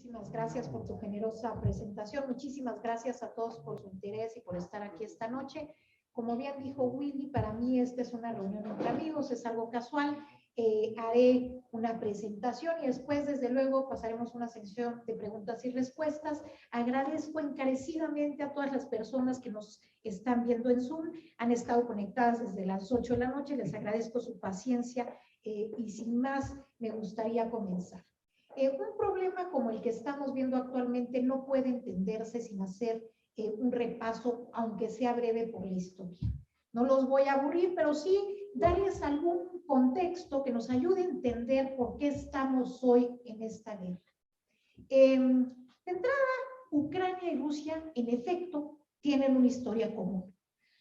Muchísimas gracias por tu generosa presentación. Muchísimas gracias a todos por su interés y por estar aquí esta noche. Como bien dijo Willy, para mí esta es una reunión entre amigos, es algo casual. Haré una presentación y después, desde luego, pasaremos a una sección de preguntas y respuestas. Agradezco encarecidamente a todas las personas que nos están viendo en Zoom. Han estado conectadas desde las 8 de la noche. Les agradezco su paciencia y sin más, me gustaría comenzar. Un problema como el que estamos viendo actualmente no puede entenderse sin hacer un repaso, aunque sea breve, por la historia. No los voy a aburrir, pero sí darles algún contexto que nos ayude a entender por qué estamos hoy en esta guerra. De entrada, Ucrania y Rusia, en efecto, tienen una historia común.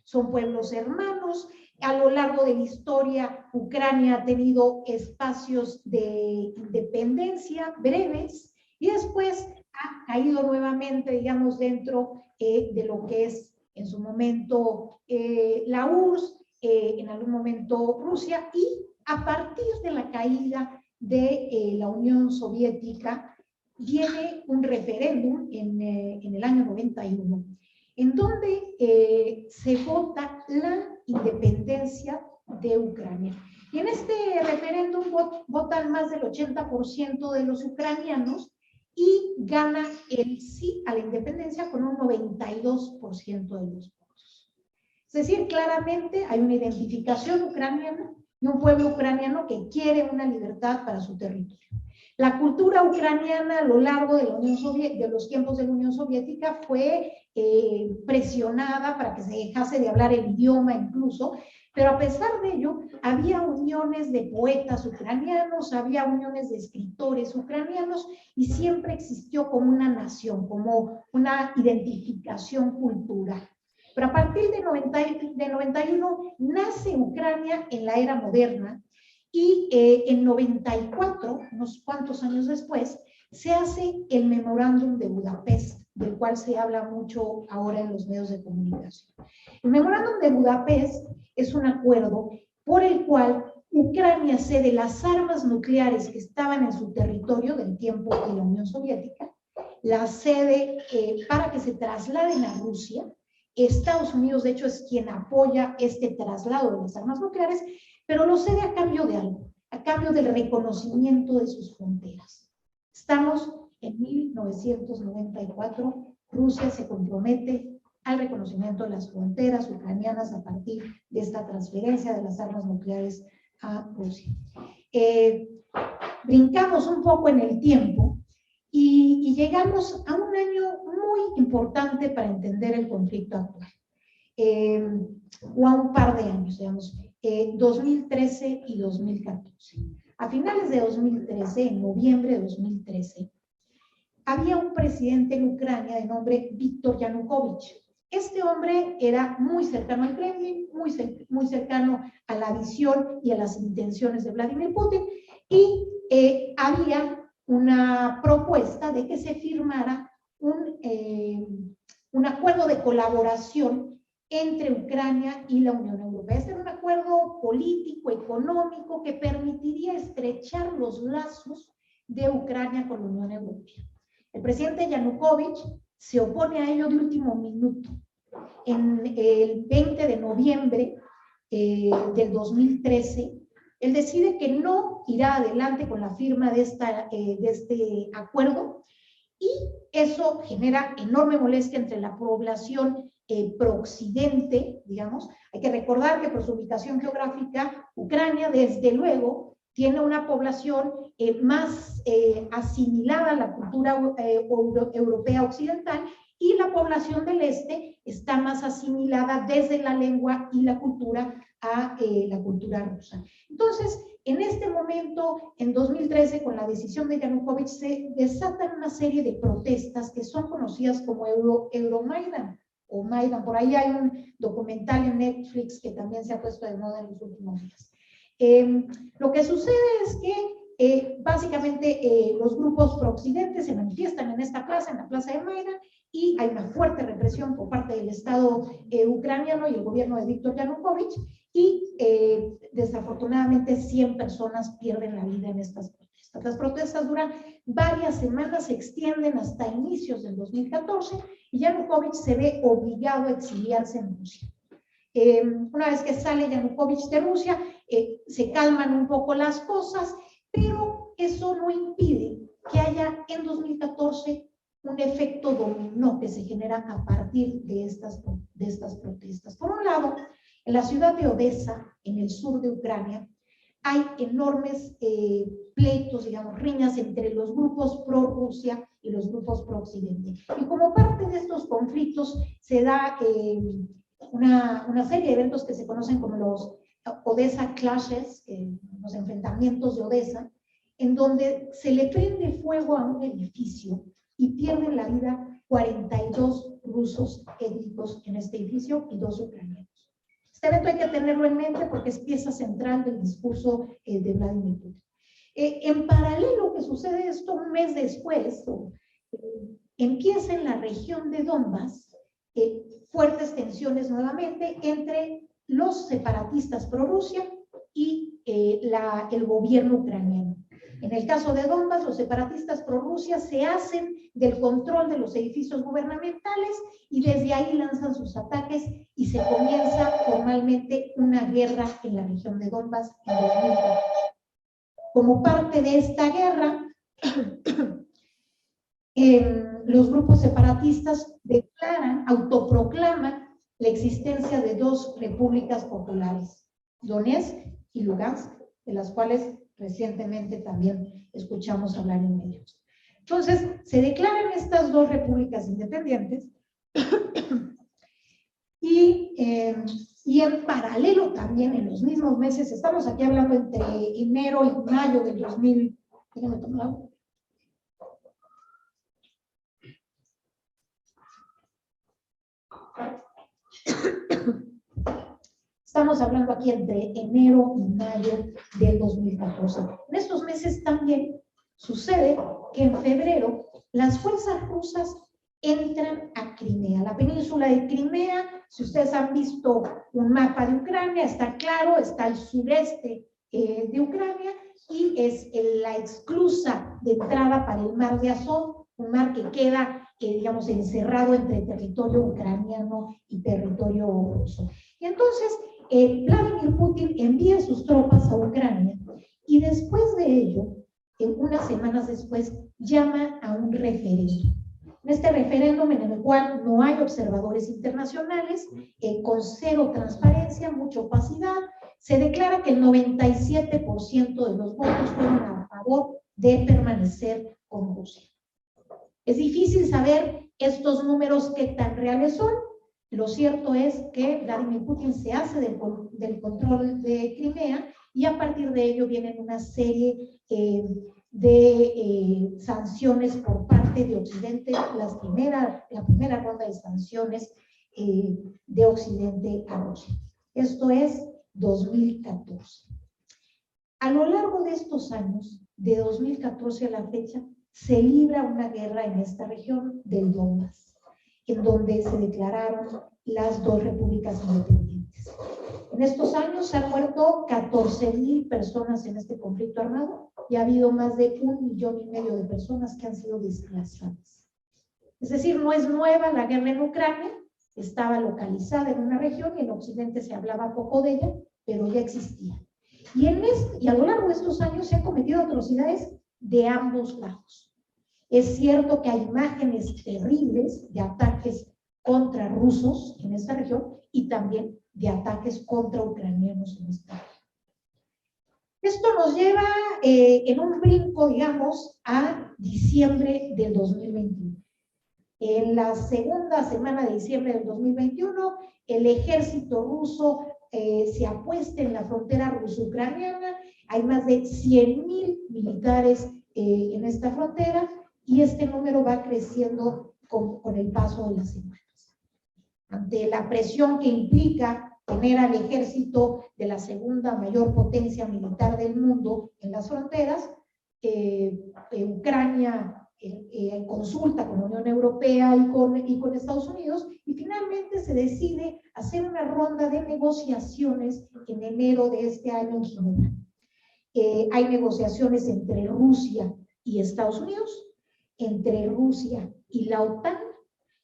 Son pueblos hermanos. A lo largo de la historia, Ucrania ha tenido espacios de independencia breves y después ha caído nuevamente, digamos, dentro de lo que es en su momento la URSS, en algún momento Rusia, y a partir de la caída de la Unión Soviética viene un referéndum en el año 91, en donde se vota la independencia de Ucrania. Y en este referéndum votan más del 80% de los ucranianos y gana el sí a la independencia con un 92% de los votos. Es decir, claramente hay una identificación ucraniana y un pueblo ucraniano que quiere una libertad para su territorio. La cultura ucraniana a lo largo de los tiempos de la Unión Soviética fue presionada para que se dejase de hablar el idioma incluso, pero a pesar de ello había uniones de poetas ucranianos, había uniones de escritores ucranianos y siempre existió como una nación, como una identificación cultural. Pero a partir de 91 nace Ucrania en la era moderna y en 94, unos cuantos años después, se hace el Memorándum de Budapest, del cual se habla mucho ahora en los medios de comunicación. El Memorándum de Budapest es un acuerdo por el cual Ucrania cede las armas nucleares que estaban en su territorio del tiempo de la Unión Soviética, las cede para que se trasladen a Rusia. Estados Unidos, de hecho, es quien apoya este traslado de las armas nucleares, pero lo cede a cambio de algo, a cambio del reconocimiento de sus fronteras. Estamos en 1994, Rusia se compromete al reconocimiento de las fronteras ucranianas a partir de esta transferencia de las armas nucleares a Rusia. Brincamos un poco en el tiempo y llegamos a un año muy importante para entender el conflicto actual, o a un par de años, digamos, 2013 y 2014. A finales de 2013, en noviembre de 2013, había un presidente en Ucrania de nombre Víktor Yanukovych. Este hombre era muy cercano al Kremlin, muy cercano a la visión y a las intenciones de Vladimir Putin, y había una propuesta de que se firmara un acuerdo de colaboración entre Ucrania y la Unión Europea. Este era un acuerdo político, económico, que permitiría estrechar los lazos de Ucrania con la Unión Europea. El presidente Yanukovych se opone a ello de último minuto. En el 20 de noviembre del 2013, él decide que no irá adelante con la firma de este acuerdo, y eso genera enorme molestia entre la población prooccidente, digamos. Hay que recordar que por su ubicación geográfica, Ucrania, desde luego, tiene una población más asimilada a la cultura europea occidental, y la población del este está más asimilada desde la lengua y la cultura a la cultura rusa. Entonces, en este momento, en 2013, con la decisión de Yanukovych, se desatan una serie de protestas que son conocidas como Euromaidan o Maidan. Por ahí hay un documental en Netflix que también se ha puesto de moda en los últimos días. Lo que sucede es que básicamente los grupos prooccidentes se manifiestan en esta plaza, en la plaza de Maidan, y hay una fuerte represión por parte del Estado ucraniano y el gobierno de Víktor Yanukovych, y desafortunadamente 100 personas pierden la vida en estas protestas. Estas protestas duran varias semanas, se extienden hasta inicios del 2014 y Yanukovych se ve obligado a exiliarse en Rusia. Una vez que sale Yanukovych de Rusia, se calman un poco las cosas, pero eso no impide que haya en 2014 un efecto dominó que se genera a partir de estas protestas. Por un lado, en la ciudad de Odessa, en el sur de Ucrania, hay enormes pleitos, digamos, riñas entre los grupos pro-Rusia y los grupos pro-Occidente. Y como parte de estos conflictos se da una serie de eventos que se conocen como los Odessa Clashes, los enfrentamientos de Odessa, en donde se le prende fuego a un edificio y pierden la vida 42 rusos étnicos en este edificio y 2 ucranianos. Este evento hay que tenerlo en mente porque es pieza central del discurso de Vladimir Putin. En paralelo que sucede esto, un mes después, empieza en la región de Donbass fuertes tensiones nuevamente entre los separatistas pro-Rusia y el gobierno ucraniano. En el caso de Donbass, los separatistas pro-Rusia se hacen del control de los edificios gubernamentales y desde ahí lanzan sus ataques y se comienza formalmente una guerra en la región de Donbass en 2014. Como parte de esta guerra, los grupos separatistas declaran, autoproclaman la existencia de 2 repúblicas populares, Donetsk y Lugansk, de las cuales recientemente también escuchamos hablar en medios. Entonces, se declaran estas 2 repúblicas independientes y en paralelo también, en los mismos meses, estamos aquí hablando entre enero y mayo del 2000, déjame tomar agua. Estamos hablando aquí entre enero y mayo del 2014. En estos meses también sucede que en febrero las fuerzas rusas entran a Crimea. La península de Crimea, si ustedes han visto un mapa de Ucrania, está claro, está al sureste de Ucrania y es la esclusa de entrada para el mar de Azov, un mar que queda, digamos, encerrado entre territorio ucraniano y territorio ruso. Y entonces, Vladimir Putin envía sus tropas a Ucrania y después de ello, unas semanas después, llama a un referéndum. En este referéndum, en el cual no hay observadores internacionales, con 0 transparencia, mucha opacidad, se declara que el 97% de los votos fueron a favor de permanecer con Rusia. Es difícil saber estos números qué tan reales son. Lo cierto es que Vladimir Putin se hace del control de Crimea y a partir de ello vienen una serie de sanciones por parte de Occidente, la primera ronda de sanciones de Occidente a Rusia. Esto es 2014. A lo largo de estos años, de 2014 a la fecha, se libra una guerra en esta región del Donbass, en donde se declararon las 2 repúblicas independientes. En estos años se han muerto 14,000 personas en este conflicto armado y ha habido más de 1,5 millones de personas que han sido desplazadas. Es decir, no es nueva la guerra en Ucrania, estaba localizada en una región y en Occidente se hablaba poco de ella, pero ya existía. Y a lo largo de estos años se han cometido atrocidades de ambos lados. Es cierto que hay imágenes terribles de ataques contra rusos en esta región y también de ataques contra ucranianos en esta región. Esto nos lleva en un brinco, digamos, a diciembre del 2021. En la segunda semana de diciembre del 2021, el ejército ruso se apuesta en la frontera ruso-ucraniana. Hay más de 100,000 militares en esta frontera y este número va creciendo con el paso de las semanas. Ante la presión que implica tener al ejército de la segunda mayor potencia militar del mundo en las fronteras, Ucrania consulta con la Unión Europea y con Estados Unidos y finalmente se decide hacer una ronda de negociaciones en enero de este año en Ginebra. hay negociaciones entre Rusia y Estados Unidos, entre Rusia y la OTAN,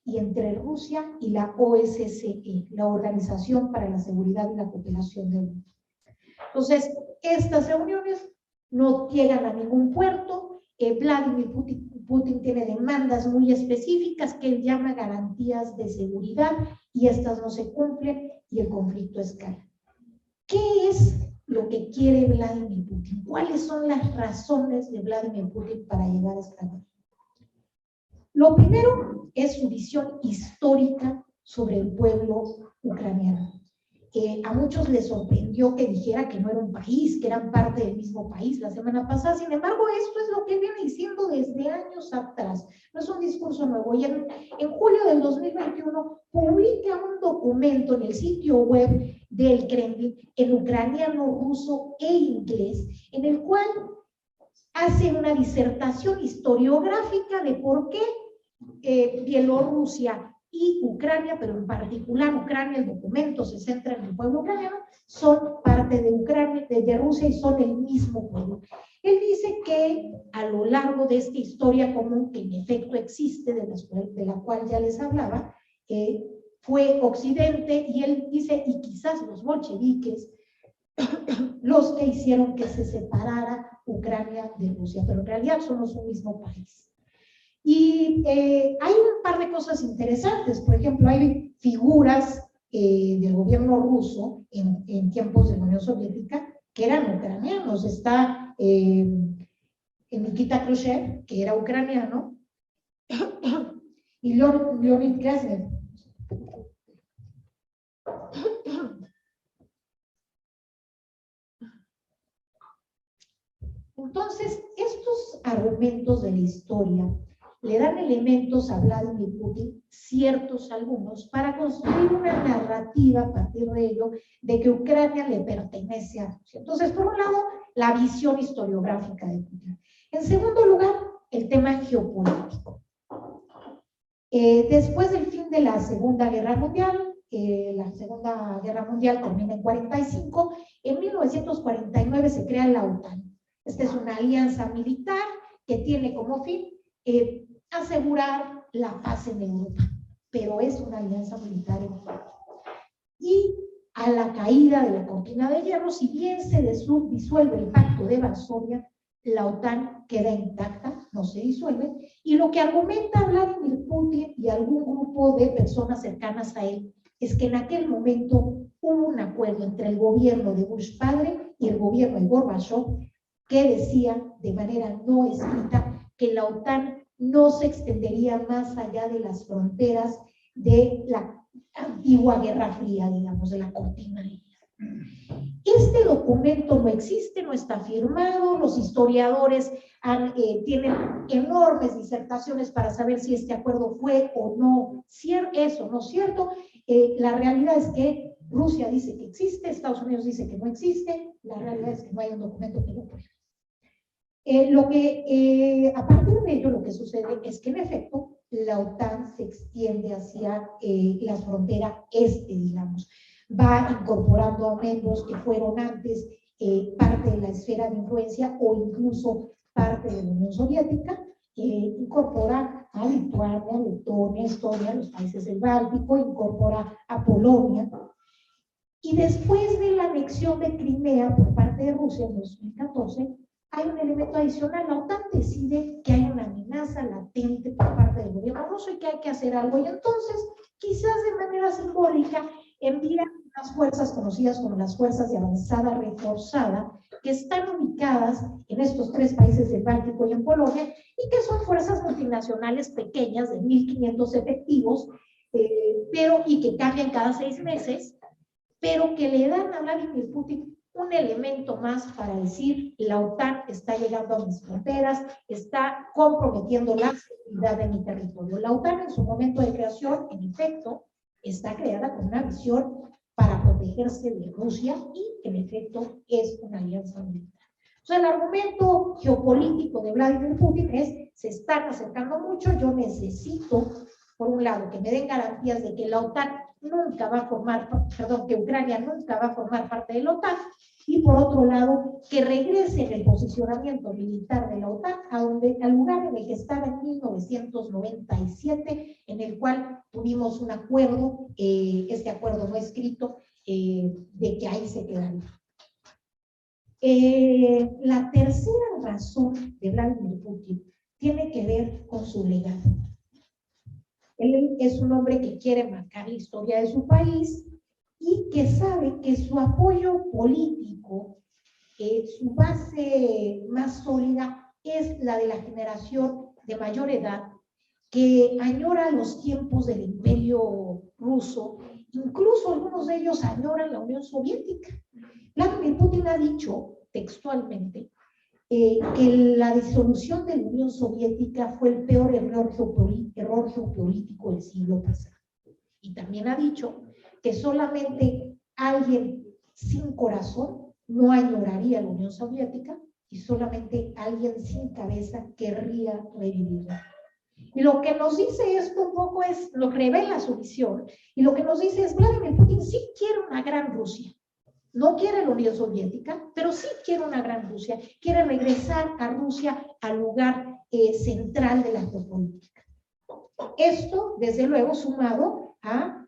y entre Rusia y la OSCE, la Organización para la Seguridad y la Cooperación de Europa. Entonces, estas reuniones no llegan a ningún puerto. Vladimir Putin tiene demandas muy específicas que él llama garantías de seguridad, y estas no se cumplen y el conflicto escala. ¿Qué es lo que quiere Vladimir Putin? ¿Cuáles son las razones de Vladimir Putin para llegar a esta guerra? Lo primero es su visión histórica sobre el pueblo ucraniano. A muchos les sorprendió que dijera que no era un país, que eran parte del mismo país la semana pasada. Sin embargo, esto es lo que viene diciendo desde años atrás. No es un discurso nuevo. Y en julio del 2021 publica un documento en el sitio web del Kremlin en ucraniano, ruso e inglés, en el cual hace una disertación historiográfica de por qué Bielorrusia y Ucrania, pero en particular Ucrania, el documento se centra en el pueblo ucraniano, son parte de Ucrania, de Rusia, y son el mismo pueblo. Él dice que a lo largo de esta historia común, que en efecto existe, de la cual ya les hablaba, fue Occidente, y él dice, y quizás los bolcheviques, los que hicieron que se separara Ucrania de Rusia, pero en realidad somos un mismo país. Y hay un par de cosas interesantes. Por ejemplo, hay figuras del gobierno ruso en tiempos de la Unión Soviética que eran ucranianos. Está Nikita Khrushchev, que era ucraniano, y Leonid Brezhnev. Entonces, estos argumentos de la historia le dan elementos a Vladimir Putin, ciertos algunos, para construir una narrativa a partir de ello de que Ucrania le pertenece a Rusia. Entonces, por un lado, la visión historiográfica de Putin. En segundo lugar, el tema geopolítico. Después del fin de la Segunda Guerra Mundial, la Segunda Guerra Mundial termina en 45, en 1949 se crea la OTAN. Esta es una alianza militar que tiene como fin asegurar la paz en Europa, pero es una alianza militar en Europa. Y a la caída de la cortina de hierro, si bien se disuelve el pacto de Varsovia, la OTAN queda intacta, no se disuelve, y lo que argumenta Vladimir Putin y algún grupo de personas cercanas a él es que en aquel momento hubo un acuerdo entre el gobierno de Bush padre y el gobierno de Gorbachev que decía de manera no escrita que la OTAN no se extendería más allá de las fronteras de la antigua Guerra Fría, digamos, de la cortina de hierro. Este documento no existe, no está firmado, los historiadores tienen enormes disertaciones para saber si este acuerdo fue o no eso no es cierto. La realidad es que Rusia dice que existe, Estados Unidos dice que no existe, la realidad es que no hay un documento que lo pruebe. A partir de ello, lo que sucede es que en efecto la OTAN se extiende hacia la frontera este, digamos, va incorporando a miembros que fueron antes parte de la esfera de influencia o incluso parte de la Unión Soviética, incorpora a Lituania, Letonia, Estonia, los países del Báltico, incorpora a Polonia. Y después de la anexión de Crimea por parte de Rusia en 2014, hay un elemento adicional. La OTAN decide que hay una amenaza latente por parte del gobierno ruso y que hay que hacer algo. Y entonces, quizás de manera simbólica, envía unas fuerzas conocidas como las fuerzas de avanzada reforzada, que están ubicadas en estos tres países del Báltico y en Polonia, y que son fuerzas multinacionales pequeñas de 1.500 efectivos, y que cambian cada 6 meses, pero que le dan a Vladimir Putin un elemento más para decir: la OTAN está llegando a mis fronteras, está comprometiendo la seguridad de mi territorio. La OTAN en su momento de creación, en efecto, está creada con una visión para protegerse de Rusia y, en efecto, es una alianza militar. O sea, el argumento geopolítico de Vladimir Putin es: se están acercando mucho, yo necesito, por un lado, que me den garantías de que la OTAN nunca va a formar, que Ucrania nunca va a formar parte de la OTAN, y por otro lado, que regrese en el posicionamiento militar de la OTAN al lugar en el que estaba en 1997, en el cual tuvimos un acuerdo, este acuerdo no escrito, de que ahí se quedaría. La tercera razón de Vladimir Putin tiene que ver con su legado. Él es un hombre que quiere marcar la historia de su país y que sabe que su apoyo político, su base más sólida es la de la generación de mayor edad que añora los tiempos del Imperio ruso, incluso algunos de ellos añoran la Unión Soviética. Vladimir Putin ha dicho textualmente que la disolución de la Unión Soviética fue el peor error geopolítico del siglo pasado. Y también ha dicho que solamente alguien sin corazón no añoraría la Unión Soviética y solamente alguien sin cabeza querría revivirla. Y lo que nos dice esto un poco es, lo revela su visión, y lo que nos dice es, Vladimir Putin sí quiere una gran Rusia. No quiere la Unión Soviética, pero sí quiere una gran Rusia. Quiere regresar a Rusia al lugar central de la geopolítica. Esto, desde luego, sumado a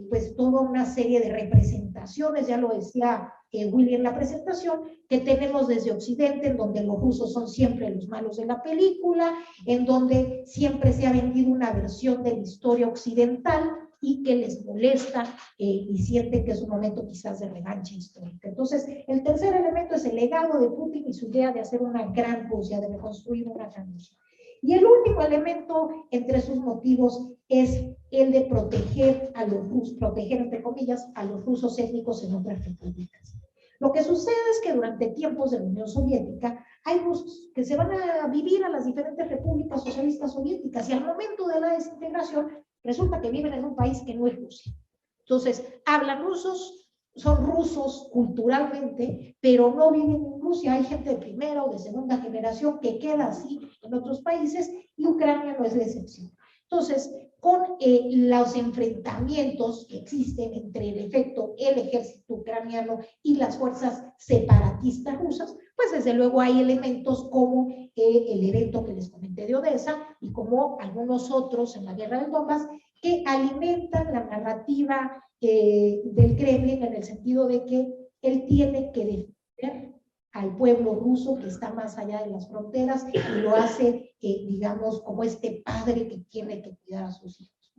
pues toda una serie de representaciones, ya lo decía Willy en la presentación, que tenemos desde Occidente, en donde los rusos son siempre los malos de la película, en donde siempre se ha vendido una versión de la historia occidental y que les molesta y sienten que es un momento quizás de revancha histórica. Entonces, el tercer elemento es el legado de Putin y su idea de hacer una gran Rusia, de reconstruir una gran Rusia. Y el último elemento entre sus motivos es el de proteger a los rusos, proteger entre comillas a los rusos étnicos en otras repúblicas. Lo que sucede es que durante tiempos de la Unión Soviética hay rusos que se van a vivir a las diferentes repúblicas socialistas soviéticas y al momento de la desintegración resulta que viven en un país que no es Rusia. Entonces, hablan rusos, son rusos culturalmente, pero no viven en Rusia. Hay gente de primera o de segunda generación que queda así en otros países y Ucrania no es la excepción. Entonces, con los enfrentamientos que existen entre, en efecto, el ejército ucraniano y las fuerzas separatistas rusas, pues desde luego hay elementos como el evento que les comenté de Odessa y como algunos otros en la guerra del Donbass que alimentan la narrativa del Kremlin en el sentido de que él tiene que defender al pueblo ruso que está más allá de las fronteras y lo hace, digamos, como este padre que tiene que cuidar a sus hijos.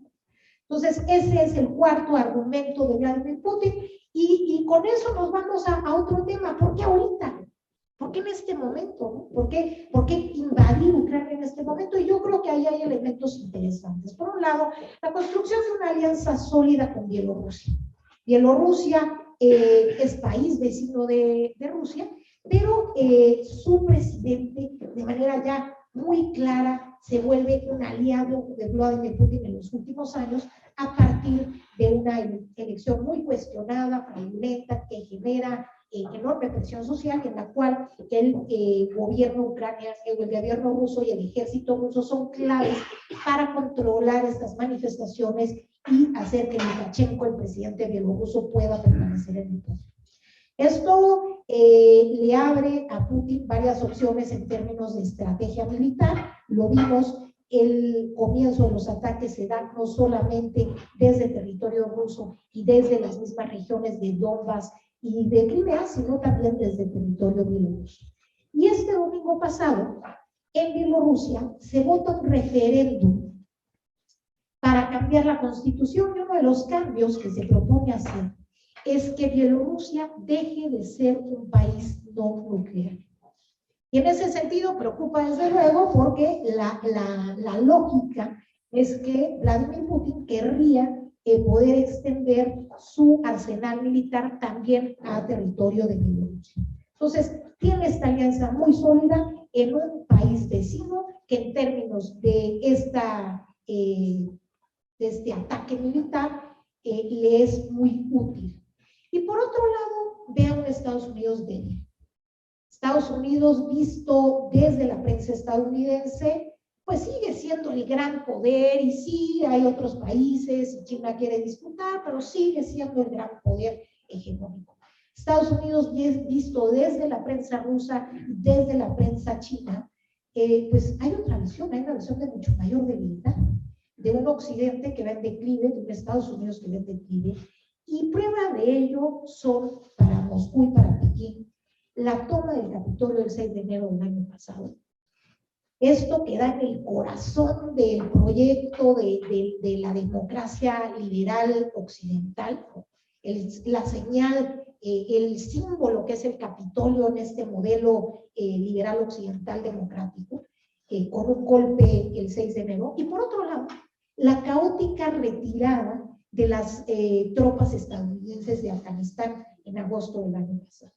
Entonces, ese es el cuarto argumento de Vladimir Putin y con eso nos vamos a otro tema. ¿Por qué ahorita? ¿Por qué en este momento? ¿Por qué invadir Ucrania en este momento? Y yo creo que ahí hay elementos interesantes. Por un lado, la construcción de una alianza sólida con Bielorrusia. Bielorrusia es país vecino de Rusia, pero su presidente, de manera ya muy clara, se vuelve un aliado de Vladimir Putin en los últimos años a partir de una elección muy cuestionada, fraudulenta, que genera enorme presión social, en la cual el gobierno ucraniano, el gobierno ruso y el ejército ruso son claves para controlar estas manifestaciones y hacer que Lukashenko, el presidente bielorruso, pueda permanecer en el poder. Esto le abre a Putin varias opciones en términos de estrategia militar. Lo vimos, el comienzo de los ataques se da no solamente desde el territorio ruso y desde las mismas regiones de Donbass y de Crimea, sino también desde el territorio bielorruso. Y este domingo pasado, en Bielorrusia, se vota un referéndum para cambiar la constitución y uno de los cambios que se propone hacer es que Bielorrusia deje de ser un país no nuclear. Y en ese sentido preocupa desde luego porque la lógica es que Vladimir Putin querría poder extender su arsenal militar también a territorio de Bielorrusia. Entonces, tiene esta alianza muy sólida en un país vecino que en términos de este ataque militar le es muy útil. Y por otro lado, ve a un Estados Unidos débil. Estados Unidos, visto desde la prensa estadounidense, pues sigue siendo el gran poder y sí, hay otros países y China quiere disputar, pero sigue siendo el gran poder hegemónico. Estados Unidos, visto desde la prensa rusa, desde la prensa china, pues hay otra visión, hay una visión de mucho mayor debilidad, de un occidente que va en declive, de un Estados Unidos que va en declive, y prueba de ello son para Moscú y para Pekín la toma del Capitolio el 6 de enero del año pasado. Esto que da en el corazón del proyecto de la democracia liberal occidental, la señal, el símbolo que es el Capitolio en este modelo liberal occidental democrático, con un golpe el 6 de enero. Y por otro lado, la caótica retirada de las tropas estadounidenses de Afganistán en agosto del año pasado.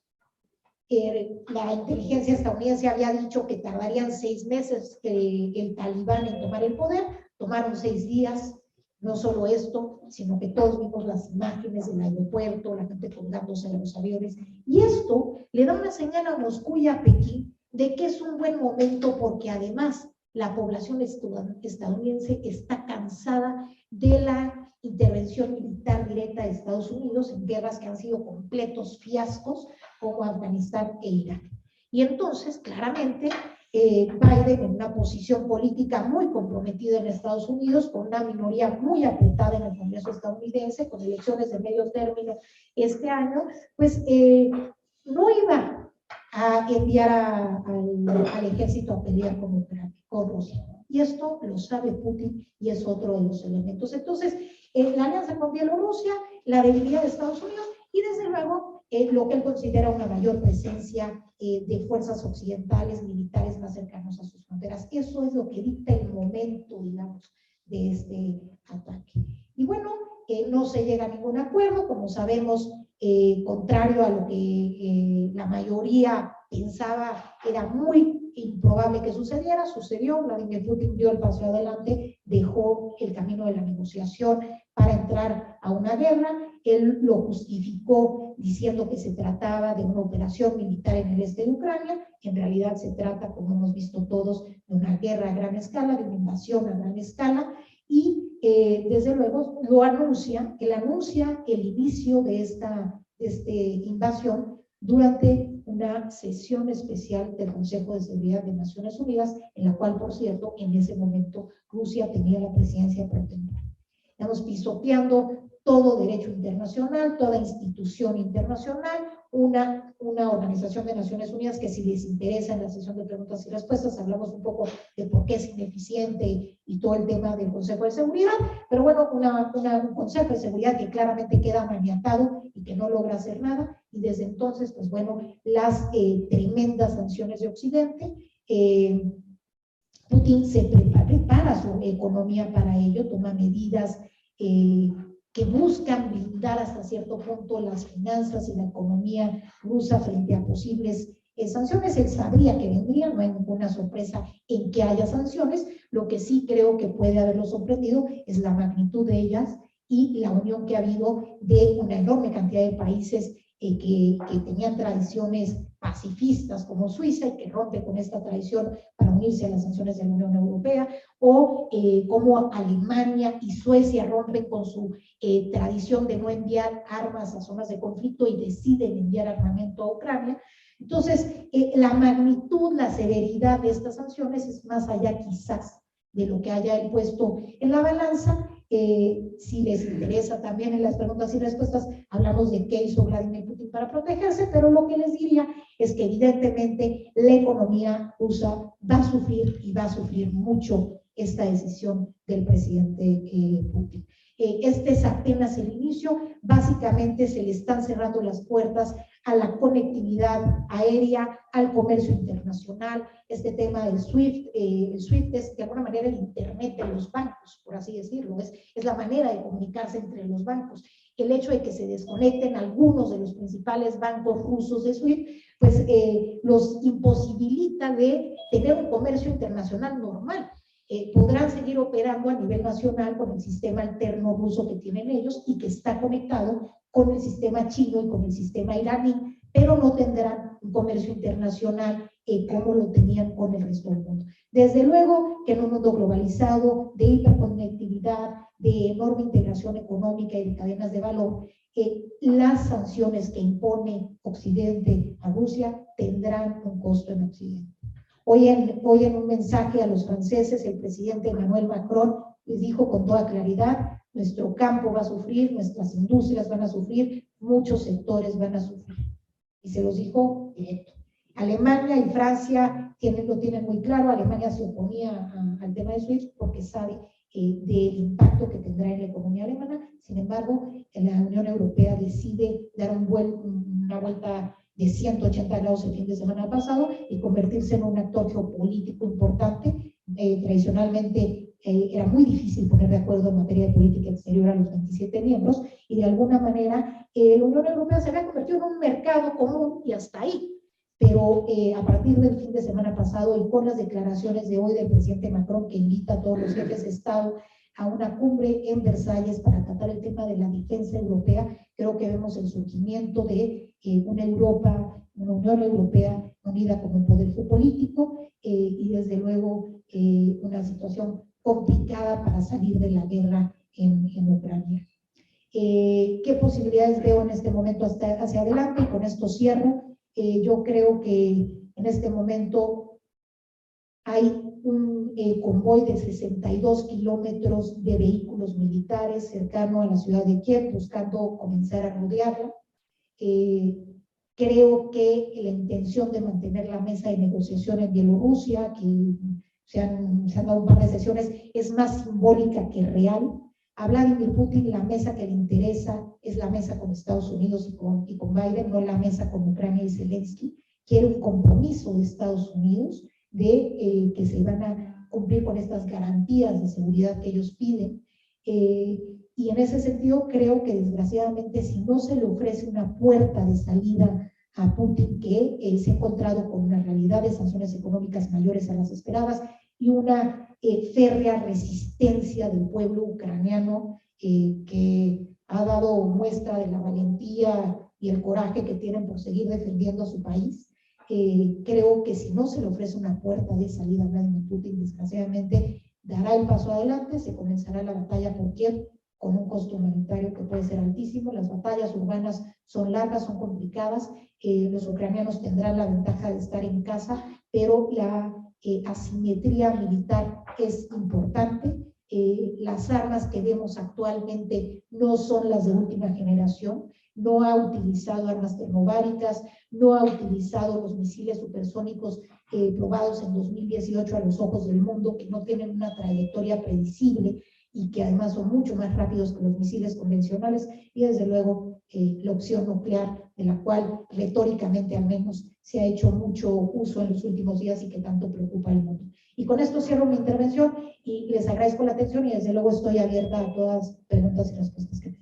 La inteligencia estadounidense había dicho que tardarían 6 meses el talibán en tomar el poder, tomaron 6 días. No solo esto, sino que todos vimos las imágenes del aeropuerto, la gente colgándose de los aviones, y esto le da una señal a Moscú y a Pekín de que es un buen momento, porque además la población estadounidense está cansada de la intervención militar directa de Estados Unidos en guerras que han sido completos fiascos, como Afganistán e Irak. Y entonces, claramente, Biden, en una posición política muy comprometida en Estados Unidos, con una minoría muy apretada en el Congreso estadounidense, con elecciones de medio término este año, pues no iba a enviar al ejército a pelear con Rusia. Y esto lo sabe Putin y es otro de los elementos. Entonces, la alianza con Bielorrusia, la debilidad de Estados Unidos y desde luego lo que él considera una mayor presencia de fuerzas occidentales, militares más cercanos a sus fronteras. Eso es lo que dicta el momento, digamos, de este ataque. Y bueno, no se llega a ningún acuerdo, como sabemos, contrario a lo que la mayoría pensaba, era muy improbable que sucediera, sucedió. Vladimir Putin dio el paso adelante, dejó el camino de la negociación para entrar a una guerra. Él lo justificó diciendo que se trataba de una operación militar en el este de Ucrania. En realidad se trata, como hemos visto todos, de una guerra a gran escala, de una invasión a gran escala, y desde luego lo anuncia, él anuncia el inicio de esta invasión durante una sesión especial del Consejo de Seguridad de Naciones Unidas, en la cual, por cierto, en ese momento Rusia tenía la presidencia pro tempore. Estamos pisoteando todo derecho internacional, toda institución internacional, una organización de Naciones Unidas que, si les interesa en la sesión de preguntas y respuestas, hablamos un poco de por qué es ineficiente y todo el tema del Consejo de Seguridad, pero bueno, un Consejo de Seguridad que claramente queda maniatado y que no logra hacer nada, y desde entonces, pues bueno, las tremendas sanciones de Occidente, Putin se prepara su economía para ello, toma medidas que buscan blindar hasta cierto punto las finanzas y la economía rusa frente a posibles sanciones. Él sabría que vendrían, no hay ninguna sorpresa en que haya sanciones. Lo que sí creo que puede haberlo sorprendido es la magnitud de ellas y la unión que ha habido de una enorme cantidad de países que tenían tradiciones pacifistas como Suiza y que rompe con esta tradición para unirse a las sanciones de la Unión Europea, o como Alemania y Suecia rompen con su tradición de no enviar armas a zonas de conflicto y deciden enviar armamento a Ucrania. Entonces, la magnitud, la severidad de estas sanciones es más allá quizás de lo que haya él puesto en la balanza. Si les interesa también en las preguntas y respuestas, hablamos de qué hizo Vladimir Putin para protegerse, pero lo que les diría es que evidentemente la economía rusa va a sufrir y va a sufrir mucho esta decisión del presidente Putin. Este es apenas el inicio, básicamente se le están cerrando las puertas a la conectividad aérea, al comercio internacional, este tema del SWIFT. El SWIFT es de alguna manera el internet de los bancos, por así decirlo, es la manera de comunicarse entre los bancos. El hecho de que se desconecten algunos de los principales bancos rusos de SWIFT, pues los imposibilita de tener un comercio internacional normal. Podrán seguir operando a nivel nacional con el sistema alterno ruso que tienen ellos y que está conectado con el sistema chino y con el sistema iraní, pero no tendrán un comercio internacional como lo tenían con el resto del mundo. Desde luego que en un mundo globalizado, de hiperconectividad, de enorme integración económica y de cadenas de valor, las sanciones que impone Occidente a Rusia tendrán un costo en Occidente. Hoy en un mensaje a los franceses, el presidente Emmanuel Macron les dijo con toda claridad: nuestro campo va a sufrir, nuestras industrias van a sufrir, muchos sectores van a sufrir. Y se los dijo directo. Alemania y Francia lo tienen muy claro. Alemania se oponía al tema de SWIFT porque sabe del impacto que tendrá en la economía alemana. Sin embargo, la Unión Europea decide dar una vuelta de 180 grados el fin de semana pasado y convertirse en un actor geopolítico importante. Tradicionalmente era muy difícil poner de acuerdo en materia de política exterior a los 27 miembros, y de alguna manera la Unión Europea se había convertido en un mercado común y hasta ahí. Pero a partir del fin de semana pasado y con las declaraciones de hoy del presidente Macron, que invita a todos los jefes de Estado a una cumbre en Versalles para tratar el tema de la defensa europea, creo que vemos el surgimiento de una Europa, una Unión Europea unida como un poder geopolítico y desde luego una situación complicada para salir de la guerra en Ucrania. ¿Qué posibilidades veo en este momento hacia adelante? Y con esto cierro. Yo creo que en este momento hay un convoy de 62 kilómetros de vehículos militares cercano a la ciudad de Kiev, buscando comenzar a rodearla. Creo que la intención de mantener la mesa de negociación en Bielorrusia, que se han dado un par de sesiones, es más simbólica que real. A Vladimir Putin la mesa que le interesa es la mesa con Estados Unidos y con Biden, no la mesa con Ucrania y Zelensky. Quiere un compromiso de Estados Unidos de que se van a cumplir con estas garantías de seguridad que ellos piden. Y en ese sentido creo que desgraciadamente si no se le ofrece una puerta de salida a Putin, que se ha encontrado con una realidad de sanciones económicas mayores a las esperadas y una férrea resistencia del pueblo ucraniano que ha dado muestra de la valentía y el coraje que tienen por seguir defendiendo a su país. Creo que si no se le ofrece una puerta de salida a Vladimir Putin, desgraciadamente dará el paso adelante, se comenzará la batalla por Kiev con un costo humanitario que puede ser altísimo. Las batallas urbanas son largas, son complicadas, los ucranianos tendrán la ventaja de estar en casa, pero la asimetría militar es importante. Las armas que vemos actualmente no son las de última generación, no ha utilizado armas termobáricas, no ha utilizado los misiles supersónicos probados en 2018 a los ojos del mundo, que no tienen una trayectoria predecible y que además son mucho más rápidos que los misiles convencionales, y desde luego la opción nuclear, de la cual retóricamente al menos se ha hecho mucho uso en los últimos días y que tanto preocupa al mundo. Y con esto cierro mi intervención y les agradezco la atención y desde luego estoy abierta a todas preguntas y respuestas que tengan.